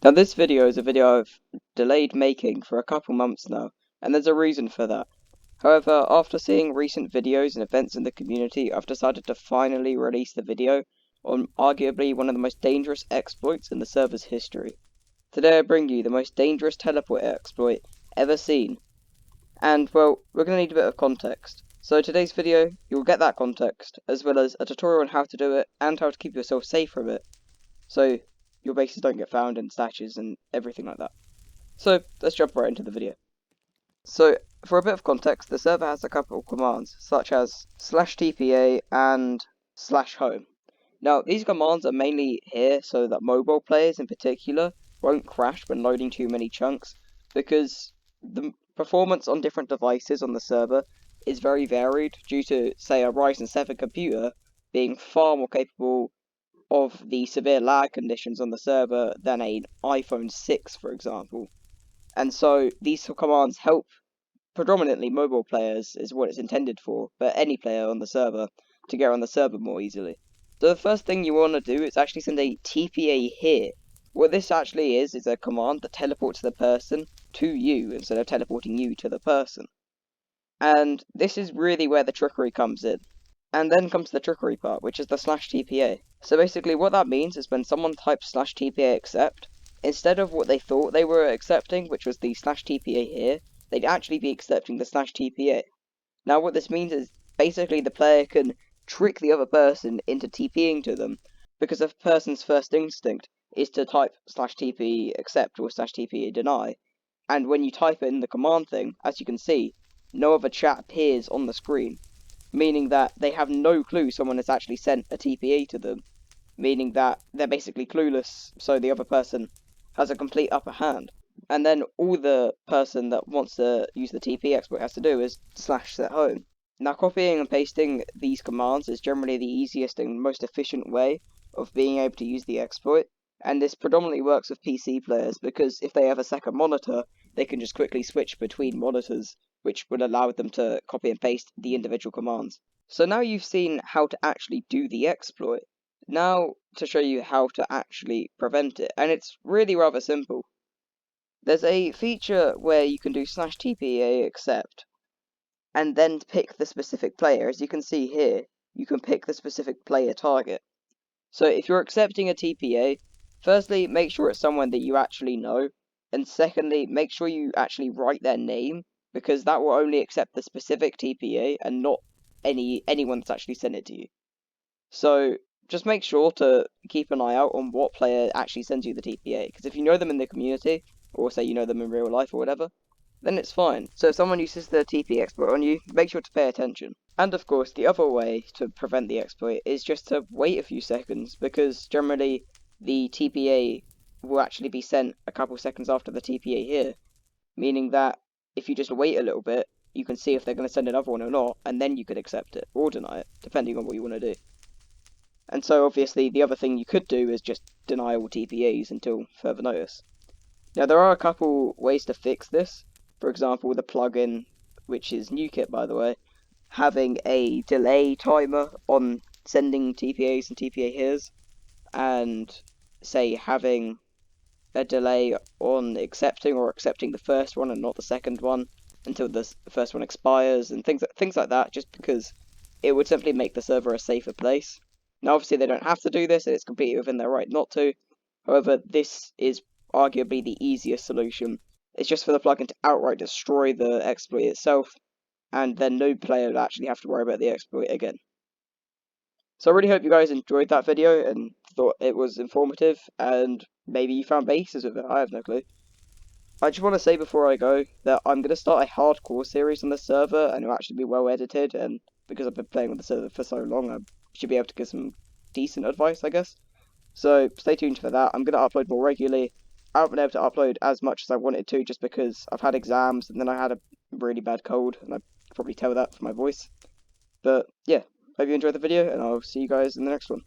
Now this video is a video I've delayed making for a couple months now, and there's a reason for that. However, after seeing recent videos and events in the community, I've decided to finally release the video on arguably one of the most dangerous exploits in the server's history. Today I bring you the most dangerous teleport exploit ever seen. And, well, we're going to need a bit of context. So today's video, you'll get that context, as well as a tutorial on how to do it, and how to keep yourself safe from it. So your bases don't get found in stashes and everything like that. So let's jump right into the video. So for a bit of context, the server has a couple of commands, such as /tpa and /home. Now these commands are mainly here so that mobile players in particular won't crash when loading too many chunks, because the performance on different devices on the server is very varied due to, say, a Ryzen 7 computer being far more capable of the severe lag conditions on the server than an iPhone 6, for example. And so these commands help predominantly mobile players, is what it's intended for, but any player on the server to get on the server more easily. So the first thing you want to do is actually send a TPA here. What this actually is a command that teleports the person to you instead of teleporting you to the person. And this is really where the trickery comes in. And then comes the trickery part, which is the /tpa. So basically what that means is when someone types /tpa accept, instead of what they thought they were accepting, which was the /tpa here, they'd actually be accepting the /tpa. Now what this means is basically the player can trick the other person into TPing to them, because a person's first instinct is to type /tpa accept or /tpa deny, and when you type in the command thing, as you can see, no other chat appears on the screen, meaning that they have no clue someone has actually sent a TPA to them, meaning that they're basically clueless, so the other person has a complete upper hand. And then all the person that wants to use the TP exploit has to do is /set_home. Now copying and pasting these commands is generally the easiest and most efficient way of being able to use the exploit, and this predominantly works with PC players because if they have a second monitor, they can just quickly switch between monitors, which would allow them to copy and paste the individual commands. So now you've seen how to actually do the exploit. Now to show you how to actually prevent it, and it's really rather simple. There's a feature where you can do /tpa accept, and then pick the specific player. As you can see here, you can pick the specific player target. So if you're accepting a TPA, firstly, make sure it's someone that you actually know, and secondly, make sure you actually write their name, because that will only accept the specific TPA and not anyone that's actually sent it to you. So just make sure to keep an eye out on what player actually sends you the TPA, because if you know them in the community, or say you know them in real life or whatever, then it's fine. So if someone uses the TP exploit on you, make sure to pay attention. And of course, the other way to prevent the exploit is just to wait a few seconds, because generally the TPA will actually be sent a couple seconds after the TPA here, meaning that if you just wait a little bit, you can see if they're going to send another one or not, and then you could accept it or deny it, depending on what you want to do. And so obviously the other thing you could do is just deny all TPAs until further notice. Now there are a couple ways to fix this. For example, the plugin, which is NewKit by the way, having a delay timer on sending TPAs and TPA heres, and say having a delay on accepting the first one and not the second one until the first one expires, and things like that, just because it would simply make the server a safer place. Now obviously they don't have to do this, and it's completely within their right not to. However, this is arguably the easiest solution. It's just for the plugin to outright destroy the exploit itself, and then no player would actually have to worry about the exploit again. So I really hope you guys enjoyed that video and thought it was informative, and maybe you found bases with it, I have no clue. I just want to say before I go that I'm going to start a hardcore series on the server, and it'll actually be well edited, and because I've been playing with the server for so long, I should be able to give some decent advice, I guess. So stay tuned for that. I'm going to upload more regularly. I haven't been able to upload as much as I wanted to, just because I've had exams, and then I had a really bad cold, and I can probably tell that from my voice. But yeah, hope you enjoyed the video, and I'll see you guys in the next one.